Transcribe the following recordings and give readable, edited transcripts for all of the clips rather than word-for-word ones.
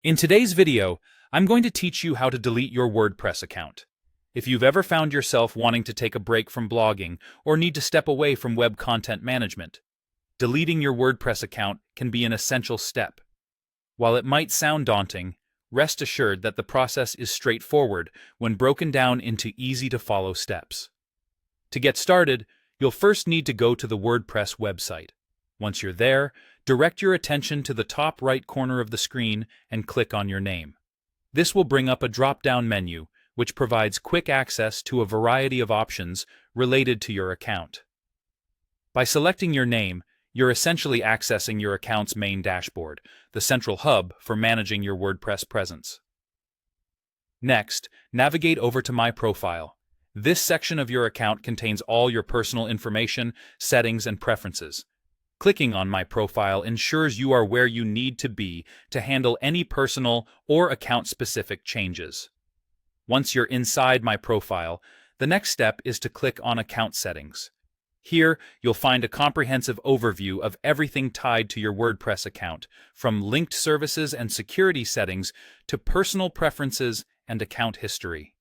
In today's video, I'm going to teach you how to delete your WordPress account. If you've ever found yourself wanting to take a break from blogging or need to step away from web content management, deleting your WordPress account can be an essential step. While it might sound daunting, rest assured that the process is straightforward when broken down into easy-to-follow steps. To get started, you'll first need to go to the WordPress website. Once you're there, direct your attention to the top right corner of the screen and click on your name. This will bring up a drop-down menu, which provides quick access to a variety of options related to your account. By selecting your name, you're essentially accessing your account's main dashboard, the central hub for managing your WordPress presence. Next, navigate over to My Profile. This section of your account contains all your personal information, settings, and preferences. Clicking on My Profile ensures you are where you need to be to handle any personal or account-specific changes. Once you're inside My Profile, the next step is to click on Account Settings. Here, you'll find a comprehensive overview of everything tied to your WordPress account, from linked services and security settings to personal preferences and account history.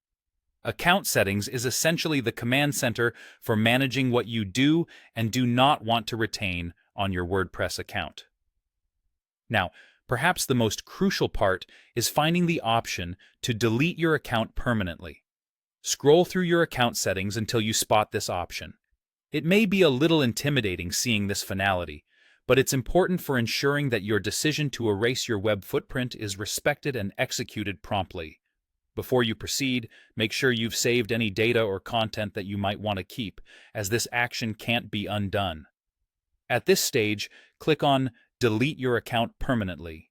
Account Settings is essentially the command center for managing what you do and do not want to retain on your WordPress account. Now, perhaps the most crucial part is finding the option to delete your account permanently. Scroll through your account settings until you spot this option. It may be a little intimidating seeing this finality, but it's important for ensuring that your decision to erase your web footprint is respected and executed promptly. Before you proceed, make sure you've saved any data or content that you might want to keep, as this action can't be undone. At this stage, click on Delete Your Account Permanently.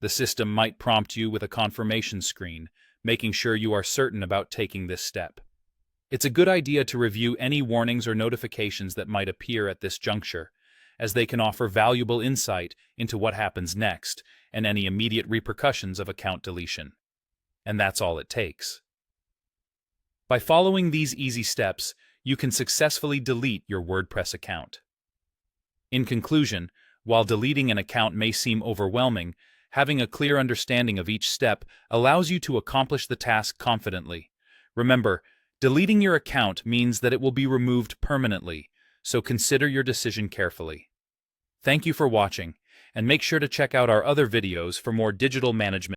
The system might prompt you with a confirmation screen, making sure you are certain about taking this step. It's a good idea to review any warnings or notifications that might appear at this juncture, as they can offer valuable insight into what happens next and any immediate repercussions of account deletion. And that's all it takes. By following these easy steps, you can successfully delete your WordPress account. In conclusion, while deleting an account may seem overwhelming, having a clear understanding of each step allows you to accomplish the task confidently. Remember, deleting your account means that it will be removed permanently, so consider your decision carefully. Thank you for watching, and make sure to check out our other videos for more digital management.